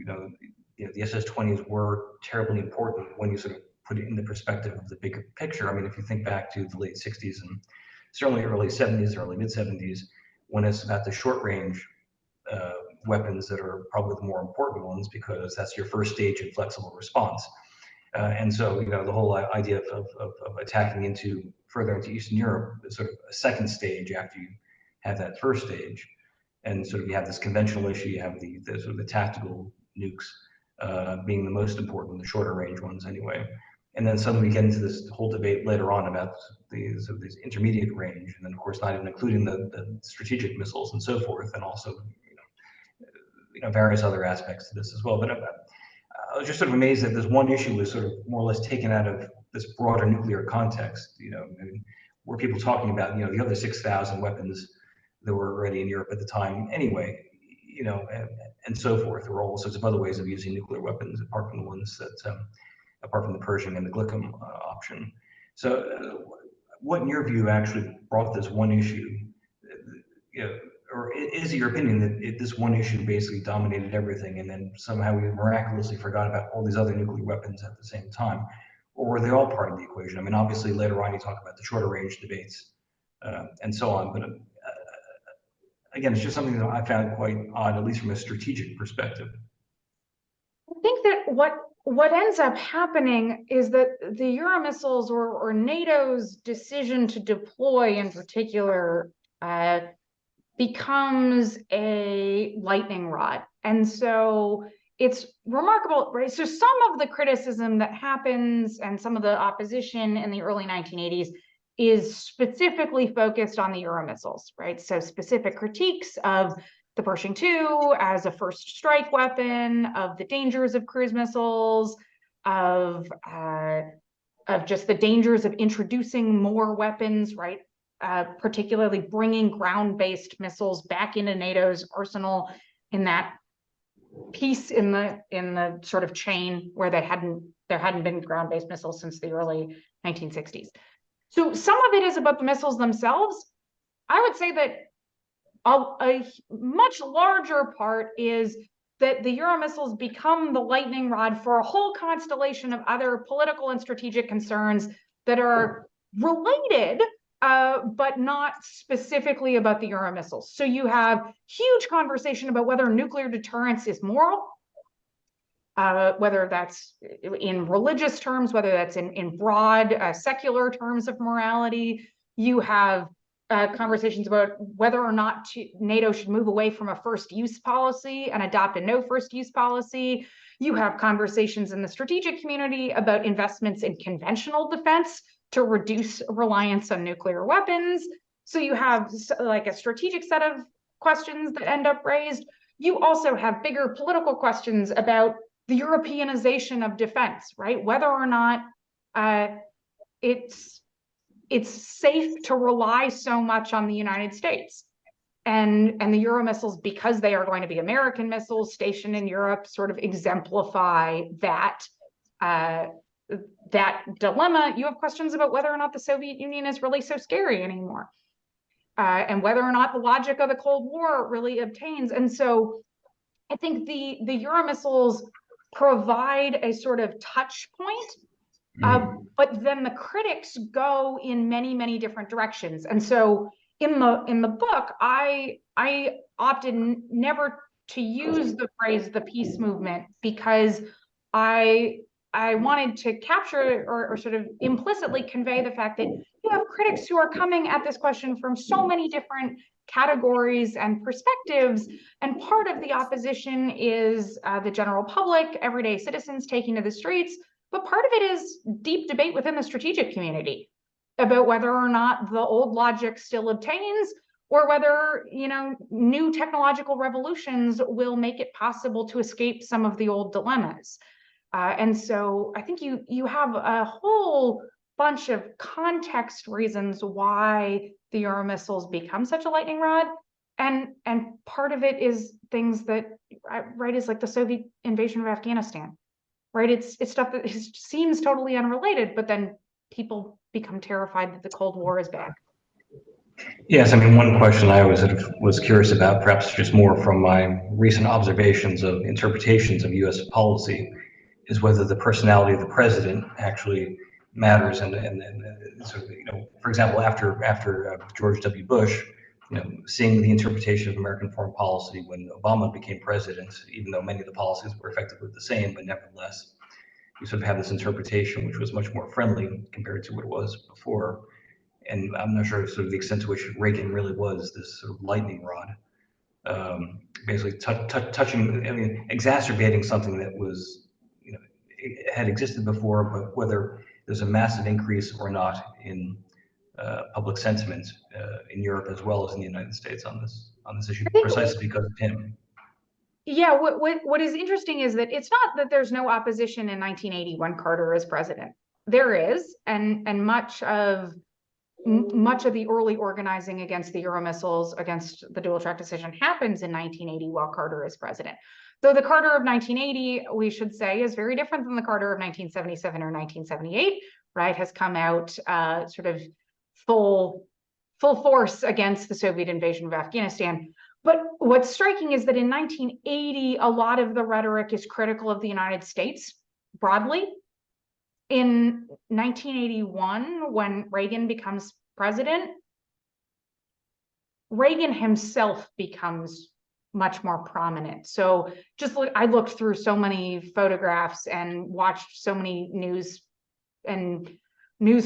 the SS-20s were terribly important when you sort of put it in the perspective of the bigger picture. I mean, if you think back to the late 60s and certainly early 70s, early mid 70s, when it's about the short range weapons that are probably the more important ones, because that's your first stage in flexible response. And so, the whole idea of attacking further into Eastern Europe is sort of a second stage after you have that first stage. And sort of you have this conventional issue, you have the sort of the tactical nukes being the most important, the shorter range ones anyway. And then suddenly we get into this whole debate later on about these intermediate range, and then of course not even including the strategic missiles and so forth, and also various other aspects to this as well. But I was just sort of amazed that this one issue was sort of more or less taken out of this broader nuclear context. I mean, were people talking about the other 6,000 weapons that were already in Europe at the time anyway, and so forth. There were all sorts of other ways of using nuclear weapons apart from the ones that, apart from the Pershing and the Glickham option. So, what in your view actually brought this one issue? Or is it your opinion that this one issue basically dominated everything, and then somehow we miraculously forgot about all these other nuclear weapons at the same time? Or were they all part of the equation? I mean, obviously later on you talk about the shorter range debates and so on, but again, it's just something that I found quite odd, at least from a strategic perspective. I think that what ends up happening is that the Euromissiles or NATO's decision to deploy in particular becomes a lightning rod. And so it's remarkable, right? So some of the criticism that happens and some of the opposition in the early 1980s is specifically focused on the Euromissiles, right? So specific critiques of the Pershing II as a first strike weapon, of the dangers of cruise missiles, of just the dangers of introducing more weapons, right? Particularly bringing ground-based missiles back into NATO's arsenal in that piece in the sort of chain where there hadn't been ground-based missiles since the early 1960s. So some of it is about the missiles themselves. I would say that a much larger part is that the Euromissiles become the lightning rod for a whole constellation of other political and strategic concerns that are related, but not specifically about the Euromissiles. So you have huge conversation about whether nuclear deterrence is moral, whether that's in religious terms, whether that's in broad secular terms of morality. You have conversations about whether or not NATO should move away from a first use policy and adopt a no first use policy. You have conversations in the strategic community about investments in conventional defense to reduce reliance on nuclear weapons. So you have like a strategic set of questions that end up raised. You also have bigger political questions about the Europeanization of defense, right? Whether or not it's safe to rely so much on the United States. And the Euromissiles, because they are going to be American missiles stationed in Europe, sort of exemplify that dilemma. You have questions about whether or not the Soviet Union is really so scary anymore, and whether or not the logic of the Cold War really obtains. And so I think the Euromissiles provide a sort of touch point, but then the critics go in many, many different directions. And so in the book, I opted never to use the phrase the peace movement, because I wanted to capture or sort of implicitly convey the fact that you have critics who are coming at this question from so many different categories and perspectives. And part of the opposition is the general public, everyday citizens taking to the streets. But part of it is deep debate within the strategic community about whether or not the old logic still obtains, or whether, you know, new technological revolutions will make it possible to escape some of the old dilemmas. And so I think you have a whole bunch of context reasons why the Euromissiles become such a lightning rod. And part of it is things that, right, is like the Soviet invasion of Afghanistan, right? It's stuff that seems totally unrelated, but then people become terrified that the Cold War is back. Yes, I mean, one question I always was curious about, perhaps just more from my recent observations of interpretations of U.S. policy, is whether the personality of the president actually matters. And sort of, you know, for example, after George W. Bush, you know, seeing the interpretation of American foreign policy when Obama became president, even though many of the policies were effectively the same, but nevertheless, you sort of have this interpretation which was much more friendly compared to what it was before. And I'm not sure sort of the extent to which Reagan really was this sort of lightning rod, basically touching, I mean, exacerbating something that was, you know, had existed before, but whether there's a massive increase or not in public sentiment in Europe as well as in the United States on this issue, precisely because of him. Yeah, what is interesting is that it's not that there's no opposition in 1980 when Carter is president. There is, and much of the early organizing against the Euromissiles, against the dual track decision, happens in 1980 while Carter is president. Though the Carter of 1980, we should say, is very different than the Carter of 1977 or 1978, right? Has come out sort of full force against the Soviet invasion of Afghanistan. But what's striking is that in 1980, a lot of the rhetoric is critical of the United States broadly. In 1981, when Reagan becomes president, Reagan himself becomes much more prominent. So just I looked through so many photographs and watched so many news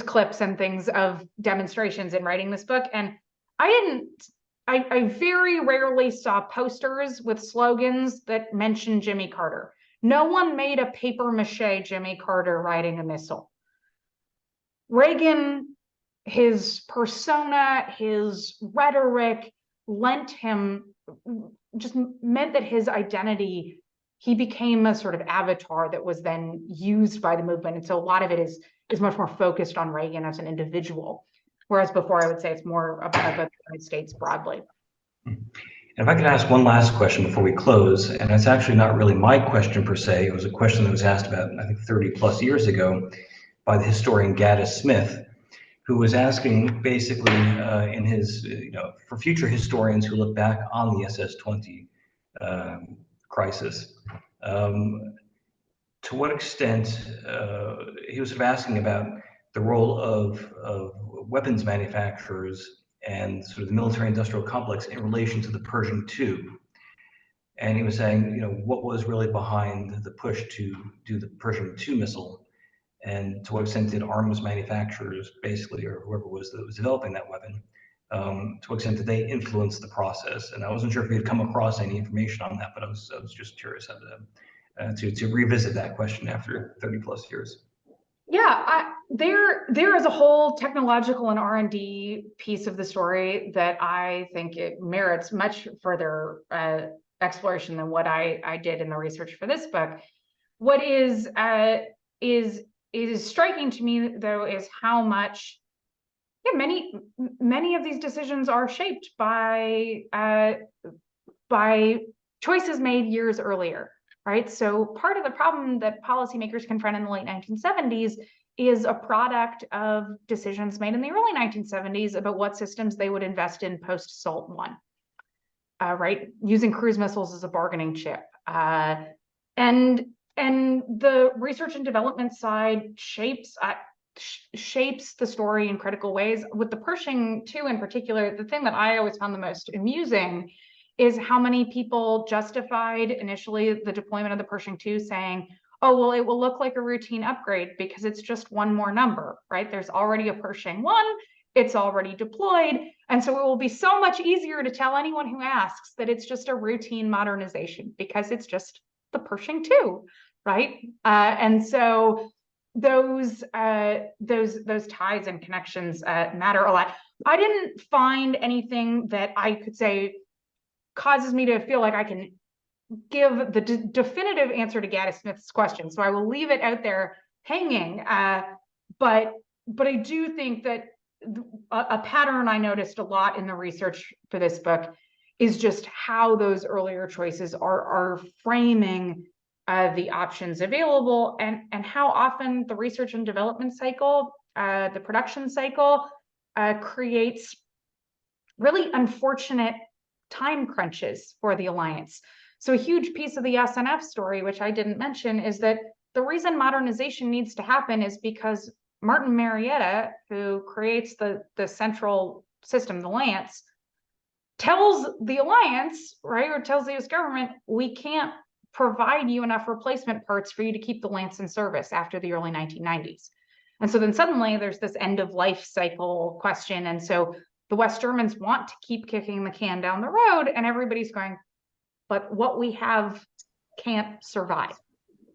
clips and things of demonstrations in writing this book. And I very rarely saw posters with slogans that mentioned Jimmy Carter. No one made a paper mache Jimmy Carter riding a missile. Reagan, his persona, his rhetoric meant that his identity, he became a sort of avatar that was then used by the movement. And so a lot of it is much more focused on Reagan as an individual. Whereas before, I would say it's more about the United States broadly. And if I could ask one last question before we close, and it's actually not really my question per se, it was a question that was asked about, I think, 30 plus years ago by the historian Gaddis Smith, who was asking basically in his, for future historians who look back on the SS-20 crisis, to what extent he was sort of asking about the role of weapons manufacturers and sort of the military-industrial complex in relation to the Pershing II. And he was saying, what was really behind the push to do the Pershing II missile, and to what extent did arms manufacturers, basically, or whoever it was that was developing that weapon, to what extent did they influence the process? And I wasn't sure if you had come across any information on that, but I was just curious how to revisit that question after 30 plus years. Yeah, there is a whole technological and R&D piece of the story that I think it merits much further exploration than what I did in the research for this book. What is striking to me, though, is how much many of these decisions are shaped by choices made years earlier. Right. So part of the problem that policymakers confront in the late 1970s is a product of decisions made in the early 1970s about what systems they would invest in post SALT I, right? Using cruise missiles as a bargaining chip. And the research and development side shapes the story in critical ways. With the Pershing II in particular, the thing that I always found the most amusing is how many people justified initially the deployment of the Pershing II saying, oh, well, it will look like a routine upgrade because it's just one more number, right? There's already a Pershing I, it's already deployed. And so it will be so much easier to tell anyone who asks that it's just a routine modernization because it's just the Pershing II, right? And so those ties and connections matter a lot. I didn't find anything that I could say causes me to feel like I can give the definitive answer to Gaddis Smith's question. So I will leave it out there hanging. But I do think that a pattern I noticed a lot in the research for this book is just how those earlier choices are framing the options available, and how often the research and development cycle, the production cycle, creates really unfortunate time crunches for the alliance. So a huge piece of the SNF story, which I didn't mention, is that the reason modernization needs to happen is because Martin Marietta, who creates the central system, the Lance, tells the alliance, right, or tells the US government, we can't provide you enough replacement parts for you to keep the Lance in service after the early 1990s. And so then suddenly there's this end of life cycle question. And so the West Germans want to keep kicking the can down the road, and everybody's going, but what we have can't survive.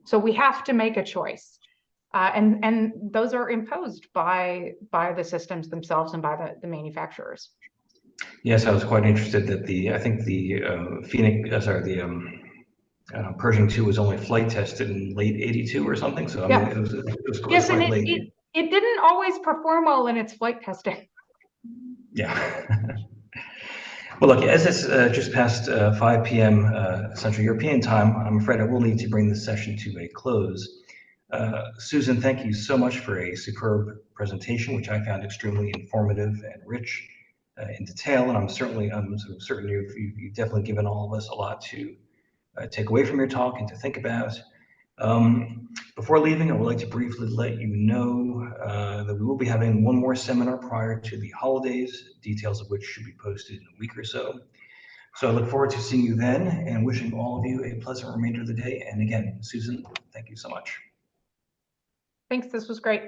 So we have to make a choice. And those are imposed by the systems themselves and by the manufacturers. Yes, I was quite interested that I think the Pershing II was only flight tested in late '82 or something. So I mean, it was yes, quite and late. It didn't always perform well in its flight testing. Yeah. Well, look, as it's just past 5 p.m. Central European time, I'm afraid I will need to bring this session to a close. Susan, thank you so much for a superb presentation, which I found extremely informative and rich in detail. And I'm certain you've definitely given all of us a lot to take away from your talk and to think about. Before leaving, I would like to briefly let you know that we will be having one more seminar prior to the holidays, details of which should be posted in a week or so. So I look forward to seeing you then and wishing all of you a pleasant remainder of the day. And again, Susan, thank you so much. Thanks, this was great.